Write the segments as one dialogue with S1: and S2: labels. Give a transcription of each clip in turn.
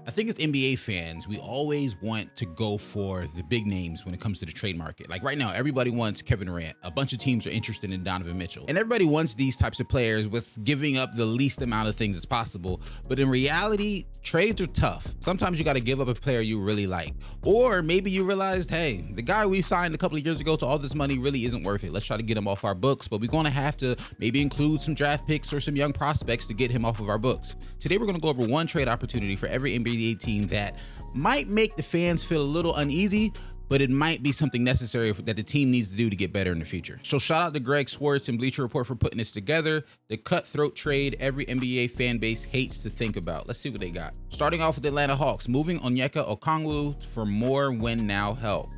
S1: I think as NBA fans, we always want to go for the big names when it comes to the trade market. Like right now, everybody wants Kevin Durant. A bunch of teams are interested in Donovan Mitchell. And everybody wants these types of players with giving up the least amount of things as possible. But in reality, trades are tough. Sometimes you got to give up a player you really like. Or maybe you realized, hey, the guy we signed a couple of years ago to all this money really isn't worth it. Let's try to get him off our books. But we're going to have to maybe include some draft picks or some young prospects to get him off of our books. Today, we're going to go over one trade opportunity for every NBA team that might make the fans feel a little uneasy, but it might be something necessary that the team needs to do to get better in the future. So shout out to Greg Swartz and Bleacher Report for putting this together. The cutthroat trade every NBA fan base hates to think about. Let's see what they got. Starting off with the Atlanta Hawks, moving Onyeka Okongwu for more win now help.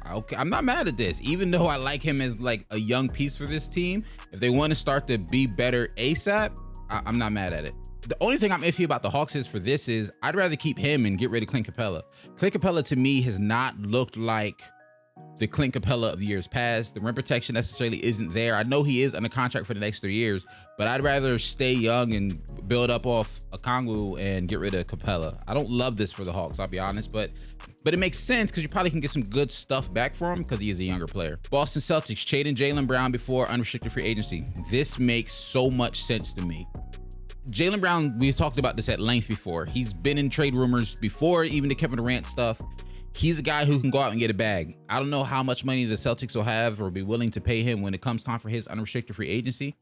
S1: Okay, I'm not mad at this, even though I like him as like a young piece for this team. If they want to start to be better ASAP, I'm not mad at it. The only thing I'm iffy about the Hawks is I'd rather keep him and get rid of Clint Capella. Clint Capella to me has not looked like the Clint Capella of years past. The rim protection necessarily isn't there. I know he is under contract for the next 3 years, but I'd rather stay young and build up off Okongwu and get rid of Capella. I don't love this for the Hawks, I'll be honest, but it makes sense because you probably can get some good stuff back for him because he is a younger player. Boston Celtics trading Jaylen Brown before unrestricted free agency. This makes so much sense to me. Jaylen Brown, we've talked about this at length before. He's been in trade rumors before, even the Kevin Durant stuff. He's a guy who can go out and get a bag. I don't know how much money the Celtics will have or be willing to pay him when it comes time for his unrestricted free agency.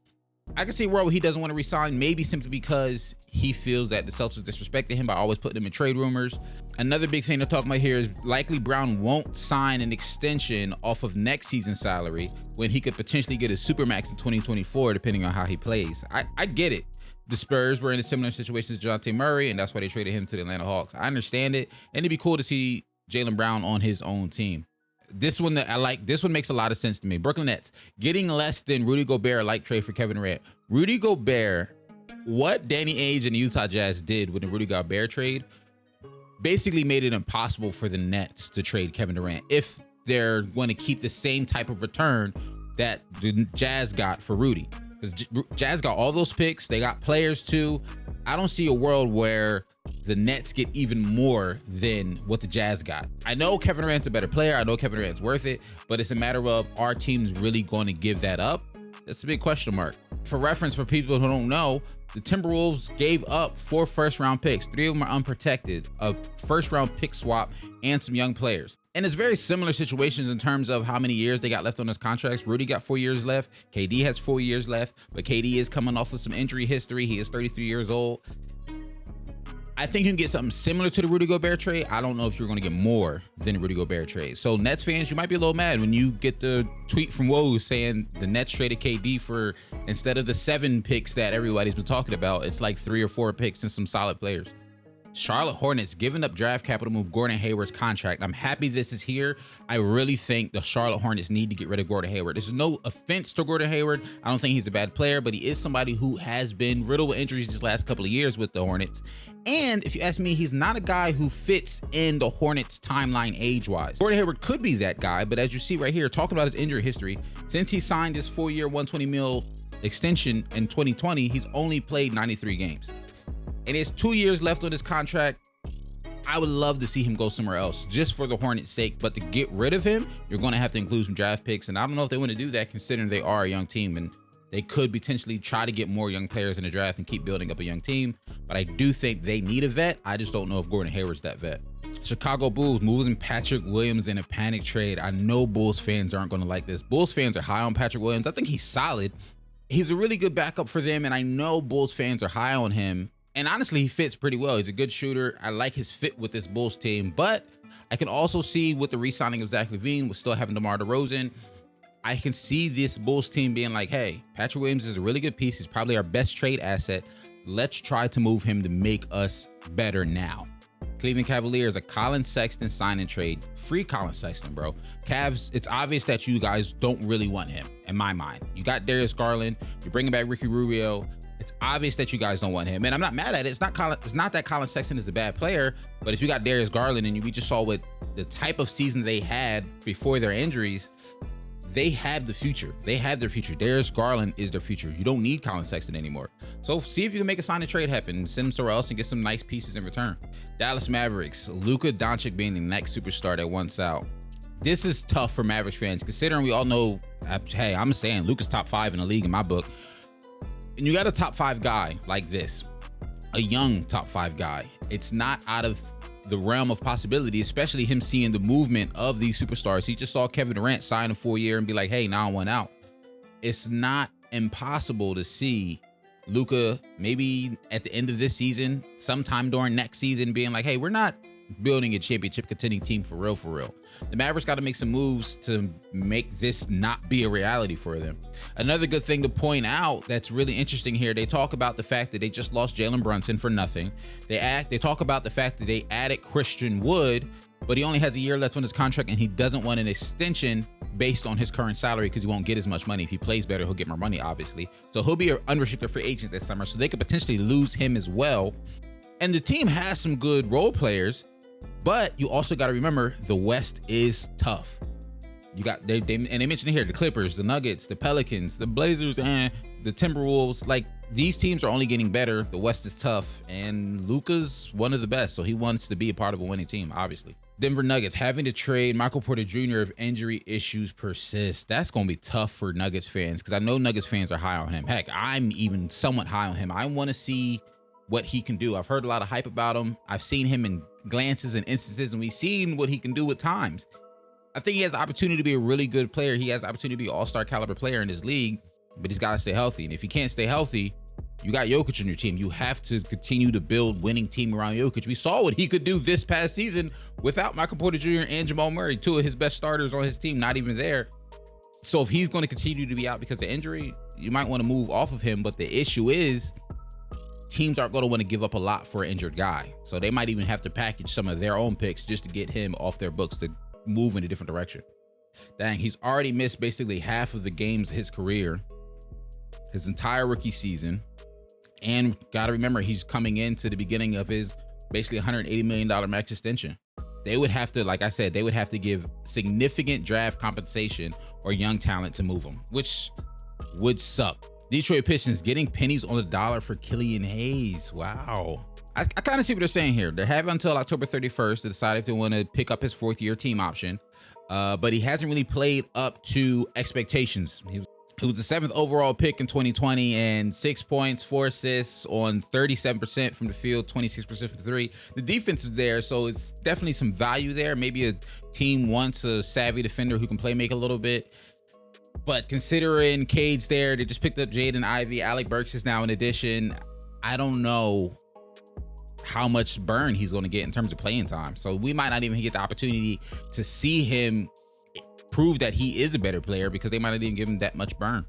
S1: I can see a world where he doesn't want to resign, maybe simply because he feels that the Celtics disrespected him by always putting him in trade rumors. Another big thing to talk about here is likely Brown won't sign an extension off of next season's salary when he could potentially get a supermax in 2024, depending on how he plays. I get it. The Spurs were in a similar situation as DeJounte Murray, and that's why they traded him to the Atlanta Hawks. I understand it, and it'd be cool to see Jaylen Brown on his own team. This one that I like, this one makes a lot of sense to me. Brooklyn Nets getting less than Rudy Gobert like trade for Kevin Durant. Rudy Gobert, what Danny Ainge and the Utah Jazz did with the Rudy Gobert trade basically made it impossible for the Nets to trade Kevin Durant if they're going to keep the same type of return that the Jazz got for Rudy. Because Jazz got all those picks, they got players too. I don't see a world where the Nets get even more than what the Jazz got. I know Kevin Durant's a better player. I know Kevin Durant's worth it, but it's a matter of our team's really going to give that up. That's a big question mark. For reference, for people who don't know, the Timberwolves gave up 4 first-round picks. 3 of them are unprotected, a first-round pick swap, and some young players. And it's very similar situations in terms of how many years they got left on his contracts. Rudy got 4 years left. KD has 4 years left, but KD is coming off of some injury history. He is 33 years old. I think you can get something similar to the Rudy Gobert trade. I don't know if you're going to get more than the Rudy Gobert trade. So Nets fans, you might be a little mad when you get the tweet from Woj saying the Nets traded KD for, instead of the 7 picks that everybody's been talking about, it's like 3 or 4 picks and some solid players. Charlotte Hornets giving up draft capital to move Gordon Hayward's contract. I'm happy this is here. I really think the Charlotte Hornets need to get rid of Gordon Hayward. This is no offense to Gordon Hayward. I don't think he's a bad player, but he is somebody who has been riddled with injuries these last couple of years with the Hornets. And if you ask me, he's not a guy who fits in the Hornets timeline age-wise. Gordon Hayward could be that guy, but as you see right here, talking about his injury history, since he signed his 4-year, $120 million extension in 2020, he's only played 93 games. And he has 2 years left on his contract. I would love to see him go somewhere else just for the Hornets' sake. But to get rid of him, you're going to have to include some draft picks. And I don't know if they want to do that considering they are a young team. And they could potentially try to get more young players in the draft and keep building up a young team. But I do think they need a vet. I just don't know if Gordon Hayward's that vet. Chicago Bulls moving Patrick Williams in a panic trade. I know Bulls fans aren't going to like this. Bulls fans are high on Patrick Williams. I think he's solid. He's a really good backup for them. And I know Bulls fans are high on him. And honestly, he fits pretty well. He's a good shooter. I like his fit with this Bulls team, but I can also see with the re-signing of Zach LaVine, with still having DeMar DeRozan, I can see this Bulls team being like, hey, Patrick Williams is a really good piece. He's probably our best trade asset. Let's try to move him to make us better now. Cleveland Cavaliers, a Colin Sexton sign and trade. Free Colin Sexton, bro. Cavs, it's obvious that you guys don't really want him, in my mind. You got Darius Garland. You're bringing back Ricky Rubio. It's obvious that you guys don't want him. And I'm not mad at it. It's not that Colin Sexton is a bad player, but if you got Darius Garland and we just saw what the type of season they had before their injuries, they have the future. They have their future. Darius Garland is their future. You don't need Colin Sexton anymore. So see if you can make a sign and trade happen. Send him somewhere else and get some nice pieces in return. Dallas Mavericks, Luka Doncic being the next superstar that wants out. This is tough for Mavericks fans, considering we all know, hey, I'm saying Luka's top 5 in the league in my book. And you got a top 5 guy like this, a young top 5 guy. It's not out of the realm of possibility, especially him seeing the movement of these superstars. He just saw Kevin Durant sign a 4-year and be like, hey, now I want out. It's not impossible to see Luka maybe at the end of this season, sometime during next season, being like, hey, we're not building a championship contending team for real, for real. The Mavericks got to make some moves to make this not be a reality for them. Another good thing to point out that's really interesting here, they talk about the fact that they just lost Jalen Brunson for nothing. They talk about the fact that they added Christian Wood, but he only has a year left on his contract and he doesn't want an extension based on his current salary because he won't get as much money. If he plays better, he'll get more money, obviously. So he'll be an unrestricted free agent this summer, so they could potentially lose him as well. And the team has some good role players, but you also got to remember the West is tough. You got and they mentioned it here, the Clippers, the Nuggets, the Pelicans, the Blazers, and the Timberwolves. Like, these teams are only getting better. The West is tough, and Luka's one of the best, so he wants to be a part of a winning team, obviously. Denver Nuggets having to trade Michael Porter Jr. if injury issues persist. That's going to be tough for Nuggets fans because I know Nuggets fans are high on him. Heck, I'm even somewhat high on him. I want to see what he can do. I've heard a lot of hype about him. I've seen him in glances and instances, and we've seen what he can do at times. I think he has the opportunity to be a really good player. He has the opportunity to be an all-star caliber player in this league, but he's got to stay healthy. And if he can't stay healthy, you got Jokic on your team. You have to continue to build winning team around Jokic. We saw what he could do this past season without Michael Porter Jr. and Jamal Murray, 2 of his best starters on his team, not even there. So if he's going to continue to be out because of injury, you might want to move off of him. But the issue is teams aren't going to want to give up a lot for an injured guy. So they might even have to package some of their own picks just to get him off their books to move in a different direction. Dang, he's already missed basically half of the games of his career, his entire rookie season. And got to remember, he's coming into the beginning of his basically $180 million max extension. They would have to, like I said, they would have to give significant draft compensation or young talent to move him, which would suck. Detroit Pistons getting pennies on the dollar for Killian Hayes. Wow. I kind of see what they're saying here. They have until October 31st to decide if they want to pick up his 4th-year team option. But he hasn't really played up to expectations. He was the 7th overall pick in 2020 and 6 points, 4 assists on 37% from the field, 26% from the 3. The defense is there, so it's definitely some value there. Maybe a team wants a savvy defender who can play make a little bit. But considering Cade's there, they just picked up Jaden Ivey. Alec Burks is now an addition. I don't know how much burn he's going to get in terms of playing time. So we might not even get the opportunity to see him prove that he is a better player because they might not even give him that much burn.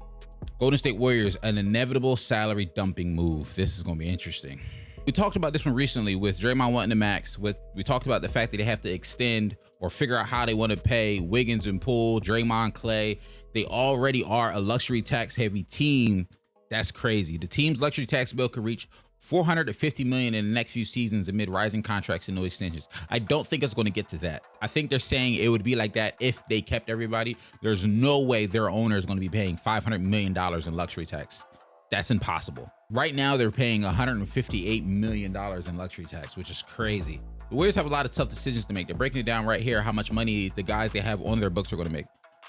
S1: Golden State Warriors, an inevitable salary dumping move. This is going to be interesting. We talked about this one recently with Draymond wanting the max. We talked about the fact that they have to extend or figure out how they want to pay Wiggins and Poole, Draymond, Clay. They already are a luxury tax heavy team. That's crazy. The team's luxury tax bill could reach $450 million in the next few seasons amid rising contracts and no extensions. I don't think it's going to get to that. I think they're saying it would be like that if they kept everybody. There's no way their owner is going to be paying $500 million in luxury tax. That's impossible. Right now, they're paying $158 million in luxury tax, which is crazy. The Warriors have a lot of tough decisions to make. They're breaking it down right here, how much money the guys they have on their books are going to make.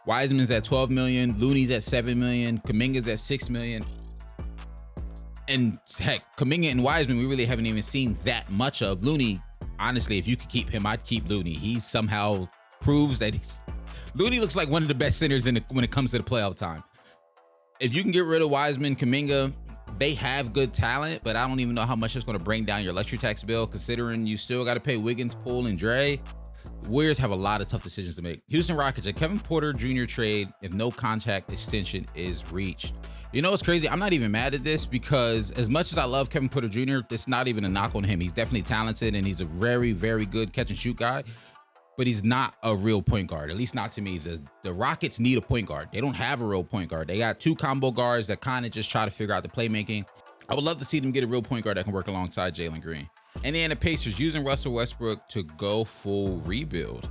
S1: Wiseman's at $12 million, Looney's at $7 million, Kuminga's at $6 million. And heck, Kuminga and Wiseman, we really haven't even seen that much of. Looney, honestly, if you could keep him, I'd keep Looney. He somehow proves that Looney looks like one of the best centers when it comes to the playoff time. If you can get rid of Wiseman, Kuminga, they have good talent, but I don't even know how much it's going to bring down your luxury tax bill, considering you still got to pay Wiggins, Poole, and Dre. The Warriors have a lot of tough decisions to make. Houston Rockets, a Kevin Porter Jr. trade if no contract extension is reached. You know what's crazy? I'm not even mad at this because as much as I love Kevin Porter Jr., it's not even a knock on him. He's definitely talented and he's a very, very good catch and shoot guy, but he's not a real point guard, at least not to me. The Rockets need a point guard. They don't have a real point guard. They got 2 combo guards that kind of just try to figure out the playmaking. I would love to see them get a real point guard that can work alongside Jalen Green. Indiana Pacers using Russell Westbrook to go full rebuild.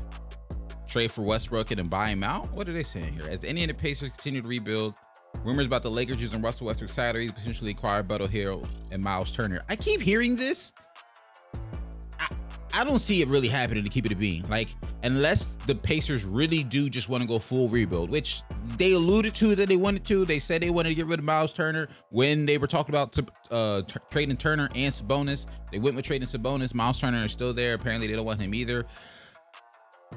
S1: trade for Westbrook and then buy him out? What are they saying here? As the Indiana Pacers continue to rebuild, rumors about the Lakers using Russell Westbrook's salary to potentially acquire Buttle Hill and Miles Turner. I keep hearing this. I don't see it really happening, to keep it a bean. Like, unless the Pacers really do just want to go full rebuild, which they alluded to that they wanted to. They said they wanted to get rid of Miles Turner when they were talking about trading Turner and Sabonis. They went with trading Sabonis. Miles Turner is still there. Apparently, they don't want him either.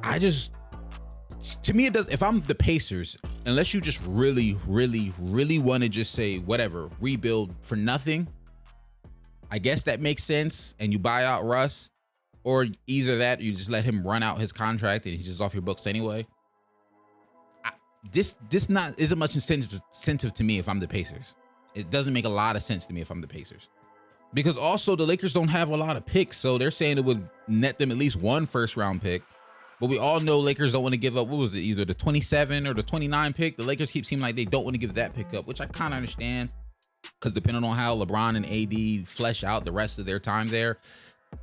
S1: To me, it does. If I'm the Pacers, unless you just really, really, really want to just say, whatever, rebuild for nothing, I guess that makes sense. And you buy out Russ. Or either that, or you just let him run out his contract and he's just off your books anyway. This not isn't much incentive to me if I'm the Pacers. It doesn't make a lot of sense to me if I'm the Pacers. Because also the Lakers don't have a lot of picks, so they're saying it would net them at least one first-round pick. But we all know Lakers don't want to give up, what was it, either the 27 or the 29 pick. The Lakers keep seeming like they don't want to give that pick up, which I kind of understand. Because depending on how LeBron and AD flesh out the rest of their time there,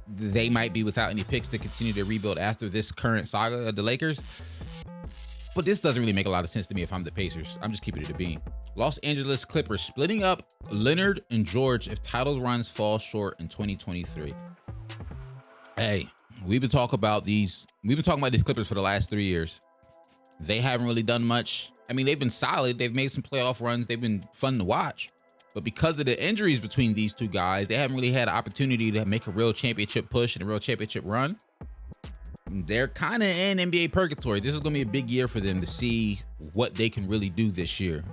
S1: they might be without any picks to continue to rebuild after this current saga of the Lakers. But this doesn't really make a lot of sense to me if I'm the Pacers. I'm just keeping it a bean. Los Angeles Clippers splitting up Leonard and George if title runs fall short in 2023. Hey, we've been talking about these Clippers for the last 3 years. They haven't really done much. I mean, they've been solid. They've made some playoff runs. They've been fun to watch. But because of the injuries between these two guys, they haven't really had an opportunity to make a real championship push and a real championship run. They're kind of in NBA purgatory. This is going to be a big year for them to see what they can really do this year.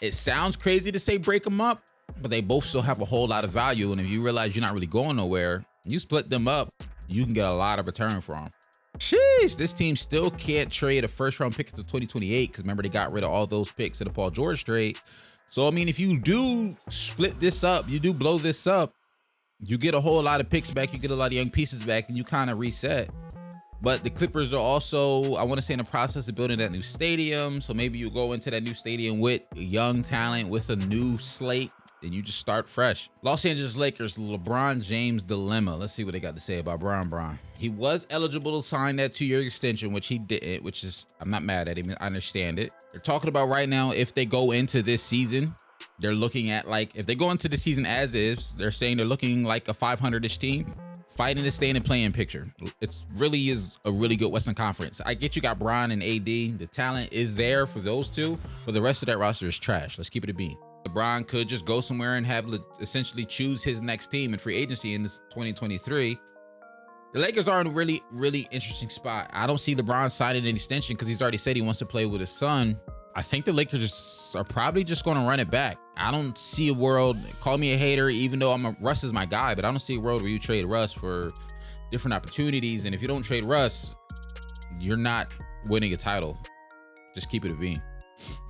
S1: It sounds crazy to say break them up, but they both still have a whole lot of value. And if you realize you're not really going nowhere, you split them up, you can get a lot of return from them. Sheesh, this team still can't trade a first-round pick until 2028 because remember, they got rid of all those picks in the Paul George trade. So, I mean, if you do split this up, you do blow this up, you get a whole lot of picks back, you get a lot of young pieces back, and you kind of reset. But the Clippers are also, I want to say, in the process of building that new stadium. So maybe you go into that new stadium with young talent, with a new slate, and you just start fresh. Los Angeles Lakers, LeBron James dilemma. Let's see what they got to say about Bron. He was eligible to sign that 2-year extension, which he didn't, which is, I'm not mad at him. I understand it. They're talking about right now, if they go into this season, they're looking at like, if they go into the season as is, they're saying they're looking like a 500-ish team, fighting to stay in the play-in picture. It's really is a really good Western Conference. I get you got Bron and AD. The talent is there for those two, but the rest of that roster is trash. Let's keep it a bean. LeBron could just go somewhere and have essentially choose his next team in free agency in this 2023. The Lakers are in a really, really interesting spot. I don't see LeBron signing an extension because he's already said he wants to play with his son. I think the Lakers are probably just going to run it back. I don't see a world, call me a hater, even though Russ is my guy, but I don't see a world where you trade Russ for different opportunities. And if you don't trade Russ, you're not winning a title. Just keep it a bean.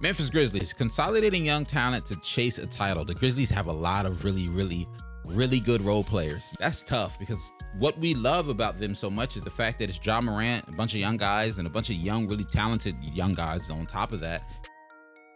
S1: Memphis Grizzlies consolidating young talent to chase a title. The Grizzlies have a lot of really, really, really good role players. That's tough because what we love about them so much is the fact that it's Ja Morant, a bunch of young guys, and a bunch of young, really talented young guys on top of that.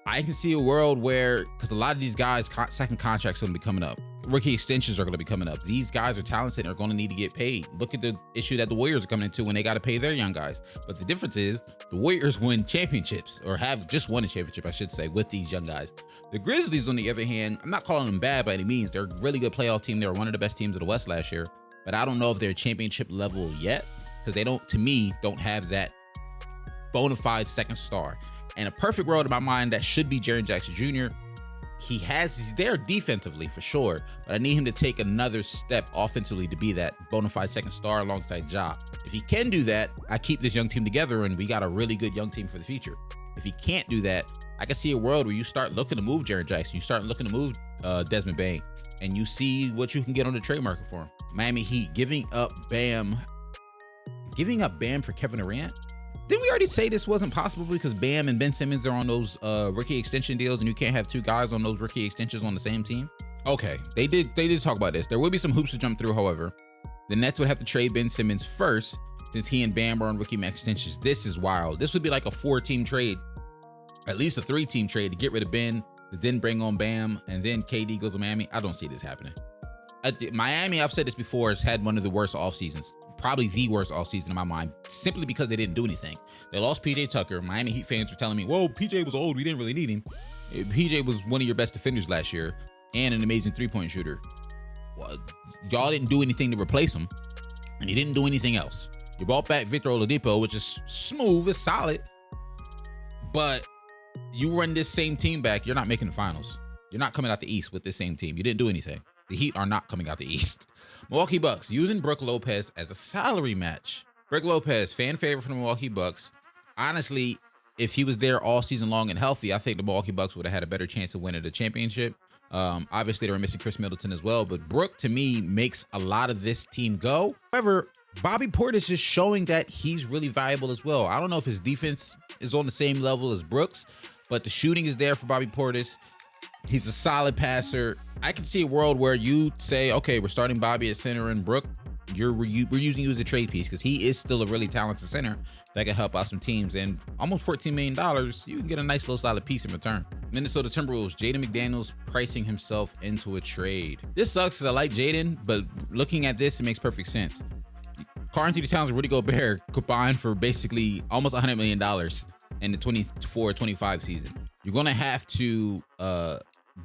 S1: I can see a world where, because a lot of these guys, second contracts are going to be coming up. Rookie extensions are going to be coming up. These guys are talented and are going to need to get paid. Look at the issue that the Warriors are coming into when they got to pay their young guys. But the difference is the Warriors win championships, or have just won a championship, I should say, with these young guys. The Grizzlies, on the other hand, I'm not calling them bad by any means. They're a really good playoff team. They were one of the best teams of the West last year. But I don't know if they're championship level yet, because they don't, to me, don't have that bona fide second star. And a perfect world in my mind, that should be Jaren Jackson Jr. He's there defensively for sure, but I need him to take another step offensively to be that bona fide second star alongside Ja. If he can do that, I keep this young team together and we got a really good young team for the future. If he can't do that, I can see a world where you start looking to move Jaren Jackson, you start looking to move Desmond Bane, and you see what you can get on the trade market for him. Miami Heat giving up Bam for Kevin Durant. Didn't we already say this wasn't possible because Bam and Ben Simmons are on those rookie extension deals and you can't have two guys on those rookie extensions on the same team? Okay, they did talk about this. There will be some hoops to jump through, however. The Nets would have to trade Ben Simmons first since he and Bam are on rookie max extensions. This is wild. This would be like a 4-team trade, at least a 3-team trade to get rid of Ben, to then bring on Bam, and then KD goes to Miami. I don't see this happening. Miami, I've said this before, has had one of the worst off seasons. probably the worst offseason in my mind, simply because they didn't do anything. They lost PJ Tucker. Miami Heat fans were telling me, whoa, PJ was old. We didn't really need him. PJ was one of your best defenders last year and an amazing three-point shooter. Well, y'all didn't do anything to replace him, and you didn't do anything else. You brought back Victor Oladipo, which is smooth, it's solid, but you run this same team back, you're not making the finals. You're not coming out the East with this same team. You didn't do anything. The Heat are not coming out the East. Milwaukee Bucks using Brook Lopez as a salary match. Brook Lopez, fan favorite for the Milwaukee Bucks. Honestly, if he was there all season long and healthy, I think the Milwaukee Bucks would have had a better chance of winning the championship. Obviously, they were missing Chris Middleton as well, but Brook, to me, makes a lot of this team go. However, Bobby Portis is showing that he's really valuable as well. I don't know if his defense is on the same level as Brooks, but the shooting is there for Bobby Portis. He's a solid passer. I can see a world where you say, okay, we're starting Bobby at center and Brook, we're using you as a trade piece because he is still a really talented center that can help out some teams. And almost $14 million, you can get a nice little solid piece in return. Minnesota Timberwolves, Jaden McDaniels pricing himself into a trade. This sucks because I like Jaden, but looking at this, it makes perfect sense. Karl-Anthony Towns and Rudy Gobert combined for basically almost $100 million in the 24-25 season. You're going to have to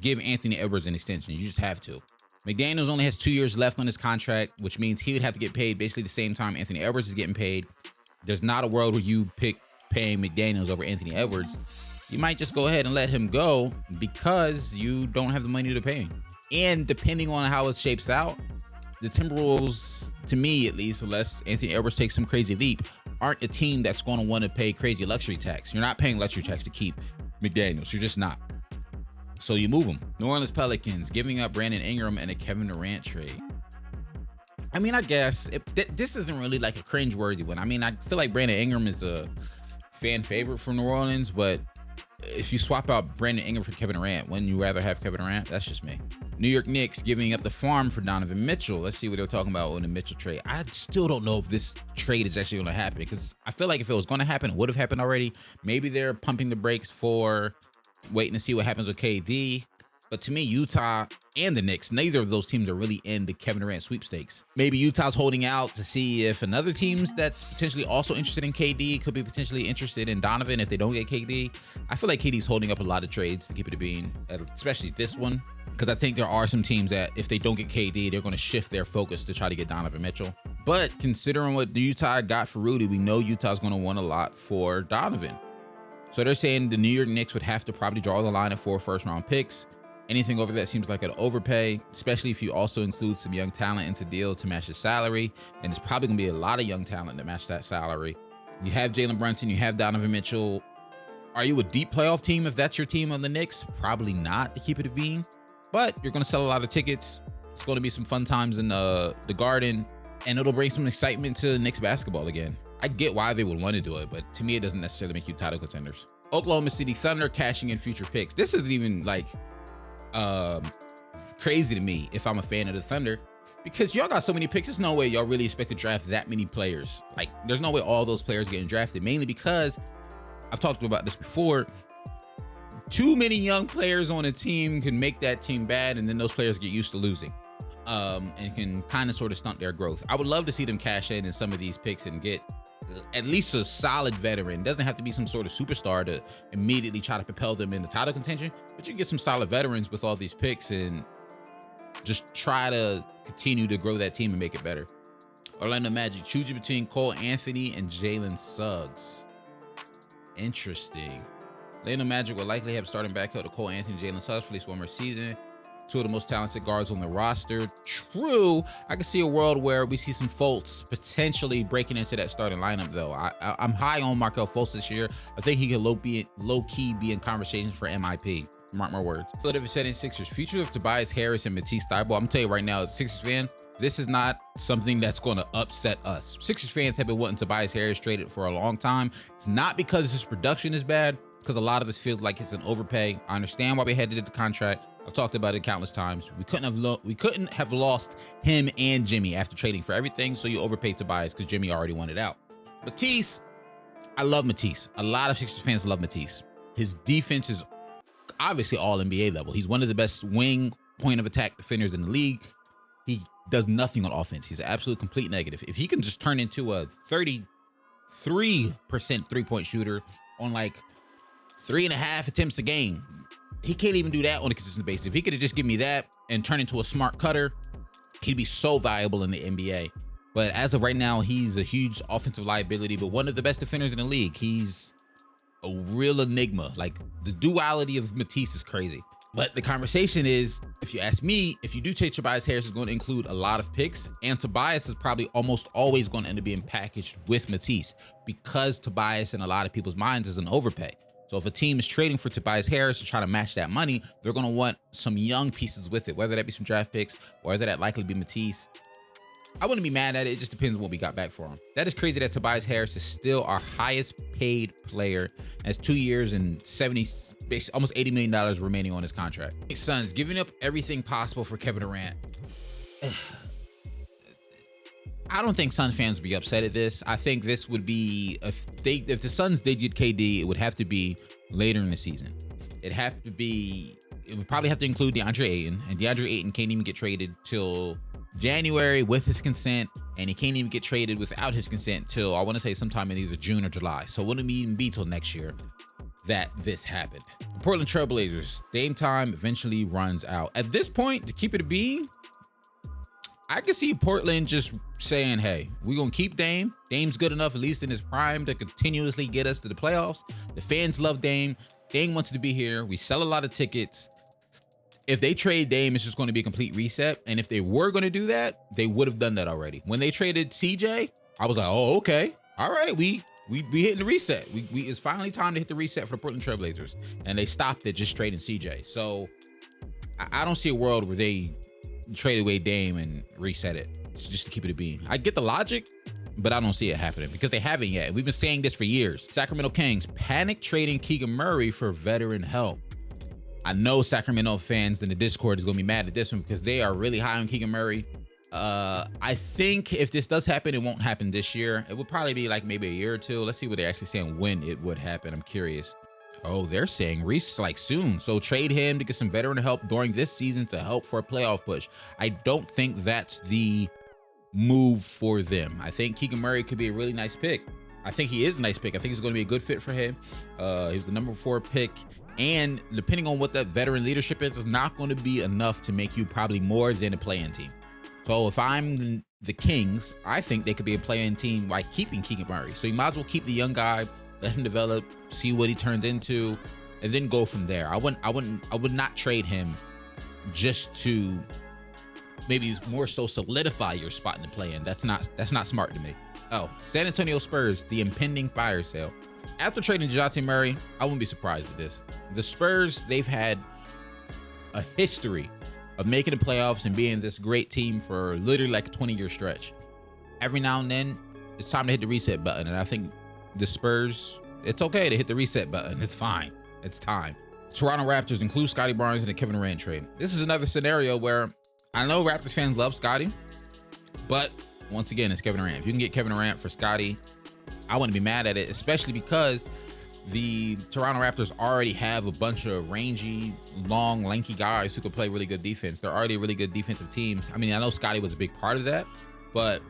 S1: give Anthony Edwards an extension. You just have to. McDaniels only has 2 years left on his contract, which means he would have to get paid basically the same time Anthony Edwards is getting paid. There's not a world where you pick paying McDaniels over Anthony Edwards. You might just go ahead and let him go because you don't have the money to pay him. And depending on how it shapes out, the Timberwolves, to me at least, unless Anthony Edwards takes some crazy leap, aren't a team that's going to want to pay crazy luxury tax. You're not paying luxury tax to keep McDaniels. You're just not. So you move them. New Orleans Pelicans giving up Brandon Ingram and a Kevin Durant trade. I mean, I guess this isn't really like a cringe-worthy one. I mean, I feel like Brandon Ingram is a fan favorite for New Orleans, but if you swap out Brandon Ingram for Kevin Durant, wouldn't you rather have Kevin Durant? That's just me. New York Knicks giving up the farm for Donovan Mitchell. Let's see what they're talking about on the Mitchell trade. I still don't know if this trade is actually going to happen because I feel like if it was going to happen, it would have happened already. Maybe they're pumping the brakes for waiting to see what happens with KD. But to me, Utah and the Knicks, neither of those teams are really in the Kevin Durant sweepstakes. Maybe Utah's holding out to see if another team's that's potentially also interested in KD could be potentially interested in Donovan if they don't get KD. I feel like KD's holding up a lot of trades, to keep it a bean, especially this one, because I think there are some teams that if they don't get KD, they're going to shift their focus to try to get Donovan Mitchell. But considering what Utah got for Rudy, we know Utah's going to want a lot for Donovan. So they're saying the New York Knicks would have to probably draw the line at 4 first-round picks. Anything over that seems like an overpay, especially if you also include some young talent into the deal to match the salary. And it's probably going to be a lot of young talent to match that salary. You have Jalen Brunson, you have Donovan Mitchell. Are you a deep playoff team if that's your team on the Knicks? Probably not, to keep it a bean. But you're going to sell a lot of tickets. It's going to be some fun times in the Garden, and it'll bring some excitement to Knicks basketball again. I get why they would want to do it, but to me, it doesn't necessarily make you title contenders. Oklahoma City Thunder cashing in future picks. This isn't even like crazy to me if I'm a fan of the Thunder, because y'all got so many picks. There's no way y'all really expect to draft that many players. Like, there's no way all those players getting drafted, mainly because I've talked about this before. Too many young players on a team can make that team bad, and then those players get used to losing, and can kind of sort of stunt their growth. I would love to see them cash in some of these picks and get at least a solid veteran. It doesn't have to be some sort of superstar to immediately try to propel them into title contention, but you get some solid veterans with all these picks and just try to continue to grow that team and make it better. Orlando Magic choosing between Cole Anthony and Jalen Suggs. Interesting. Orlando Magic will likely have starting backcourt to Cole Anthony and Jalen Suggs for at least one more season. Two of the most talented guards on the roster. True, I can see a world where we see some Fultz potentially breaking into that starting lineup, though. I'm high on Markelle Fultz this year. I think he could low-key be in conversations for MIP. Mark my words. Philadelphia 76ers. Future of Tobias Harris and Matisse Thybulle. I'm going to tell you right now, as a Sixers fan, this is not something that's going to upset us. Sixers fans have been wanting Tobias Harris traded for a long time. It's not because his production is bad, because a lot of us feel like it's an overpay. I understand why we had to do the contract. I've talked about it countless times. We couldn't have lost him and Jimmy after trading for everything, so you overpaid Tobias because Jimmy already wanted out. Matisse, I love Matisse. A lot of Sixers fans love Matisse. His defense is obviously all NBA level. He's one of the best wing point of attack defenders in the league. He does nothing on offense. He's an absolute complete negative. If he can just turn into a 33% 3-point shooter on like 3.5 attempts a game, he can't even do that on a consistent basis. If he could have just given me that and turn into a smart cutter, he'd be so valuable in the NBA. But as of right now, he's a huge offensive liability, but one of the best defenders in the league. He's a real enigma. Like, the duality of Matisse is crazy. But the conversation is, if you ask me, if you do take Tobias Harris, it's going to include a lot of picks, and Tobias is probably almost always going to end up being packaged with Matisse, because Tobias in a lot of people's minds is an overpay. So if a team is trading for Tobias Harris to try to match that money, they're going to want some young pieces with it, whether that be some draft picks or whether that likely be Matisse. I wouldn't be mad at it. It just depends on what we got back for him. That is crazy that Tobias Harris is still our highest paid player. Has 2 years and almost $80 million remaining on his contract. Hey, Suns giving up everything possible for Kevin Durant. I don't think Suns fans would be upset at this. I think this would be, if the Suns did get KD, it would have to be later in the season. It would probably have to include DeAndre Ayton, and DeAndre Ayton can't even get traded till January with his consent, and he can't even get traded without his consent till, I want to say, sometime in either June or July. So it wouldn't even be till next year that this happened. Portland Trail Blazers, Dame time eventually runs out. At this point, to keep it a being, I can see Portland just saying, hey, we're going to keep Dame. Dame's good enough, at least in his prime, to continuously get us to the playoffs. The fans love Dame. Dame wants to be here. We sell a lot of tickets. If they trade Dame, it's just going to be a complete reset. And if they were going to do that, they would have done that already. When they traded CJ, I was like, oh, okay. All right, we hitting the reset. It's finally time to hit the reset for the Portland Trail Blazers. And they stopped it just trading CJ. So I don't see a world where they trade away Dame and reset it just to keep it a being. I get the logic, but I don't see it happening because they haven't yet. We've been saying this for years. Sacramento Kings panic trading Keegan Murray for veteran help. I know Sacramento fans in the Discord is going to be mad at this one because they are really high on Keegan Murray. I think if this does happen, it won't happen this year. It would probably be like maybe a year or two. Let's see what they're actually saying when it would happen. I'm curious. Oh, they're saying Reese like soon. So trade him to get some veteran help during this season to help for a playoff push. I don't think that's the move for them. I think Keegan Murray could be a really nice pick. I think he is a nice pick. I think he's going to be a good fit for him. He was the number 4 pick. And depending on what that veteran leadership is, it's not going to be enough to make you probably more than a play-in team. So if I'm the Kings, I think they could be a play-in team by keeping Keegan Murray. So you might as well keep the young guy, let him develop, see what he turns into, and then go from there. I would not trade him just to maybe more so solidify your spot in the play-in. That's not smart to me. Oh, San Antonio Spurs, the impending fire sale. After trading DeJounte Murray, I wouldn't be surprised at this. The Spurs, they've had a history of making the playoffs and being this great team for literally like a 20-year stretch. Every now and then, it's time to hit the reset button. And I think the Spurs, it's okay to hit the reset button. It's fine. It's time. Toronto Raptors include Scottie Barnes in the Kevin Durant trade. This is another scenario where I know Raptors fans love Scottie, but once again, it's Kevin Durant. If you can get Kevin Durant for Scottie, I wouldn't be mad at it, especially because the Toronto Raptors already have a bunch of rangy, long, lanky guys who could play really good defense. They're already a really good defensive team. I mean, I know Scottie was a big part of that, but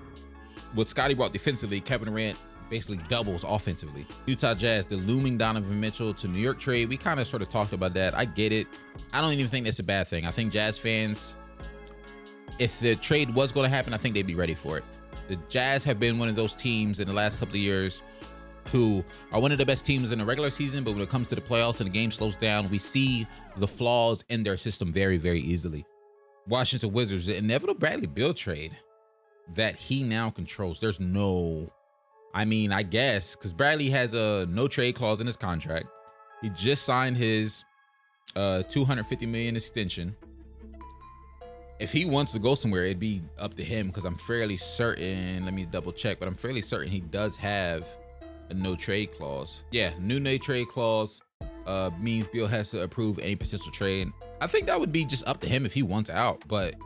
S1: what Scottie brought defensively, Kevin Durant basically doubles offensively. Utah Jazz, the looming Donovan Mitchell to New York trade. We kind of sort of talked about that. I get it. I don't even think that's a bad thing. I think Jazz fans, if the trade was going to happen, I think they'd be ready for it. The Jazz have been one of those teams in the last couple of years who are one of the best teams in the regular season, but when it comes to the playoffs and the game slows down, we see the flaws in their system very, very easily. Washington Wizards, the inevitable Bradley Beal trade that he now controls. There's no, I mean, I guess, because Bradley has a no trade clause in his contract. He just signed his $250 million extension. If he wants to go somewhere, it'd be up to him because I'm fairly certain, let me double check, but I'm fairly certain he does have a no trade clause. Yeah, new no trade clause means Beal has to approve any potential trade. I think that would be just up to him if he wants out. But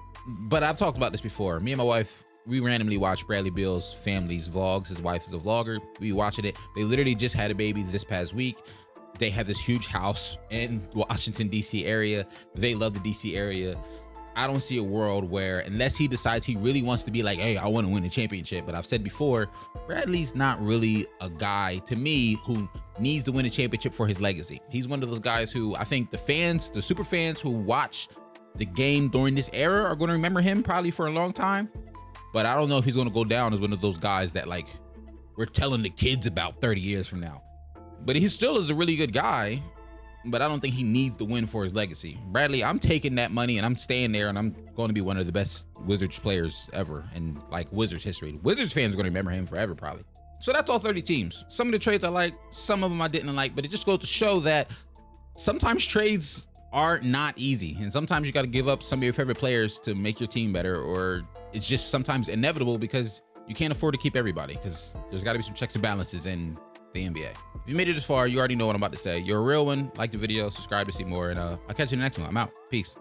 S1: I've talked about this before. Me and my wife, we randomly watch Bradley Beal's family's vlogs. His wife is a vlogger. We watching it. They literally just had a baby this past week. They have this huge house in Washington, D.C. area. They love the D.C. area. I don't see a world where, unless he decides he really wants to be like, hey, I want to win a championship. But I've said before, Bradley's not really a guy to me who needs to win a championship for his legacy. He's one of those guys who I think the fans, the super fans who watch the game during this era are going to remember him probably for a long time. But I don't know if he's going to go down as one of those guys that like we're telling the kids about 30 years from now. But he still is a really good guy. But I don't think he needs to win for his legacy. Bradley, I'm taking that money and I'm staying there, and I'm going to be one of the best Wizards players ever in like Wizards history. Wizards fans are going to remember him forever, probably. So that's all 30 teams. Some of the trades I like, some of them I didn't like, but it just goes to show that sometimes trades are not easy, and sometimes you got to give up some of your favorite players to make your team better, or it's just sometimes inevitable because you can't afford to keep everybody, because there's got to be some checks and balances in the NBA. If you made it this far, you already know what I'm about to say. You're a real one. Like the video, subscribe to see more, and I'll catch you in the next one. I'm out. Peace.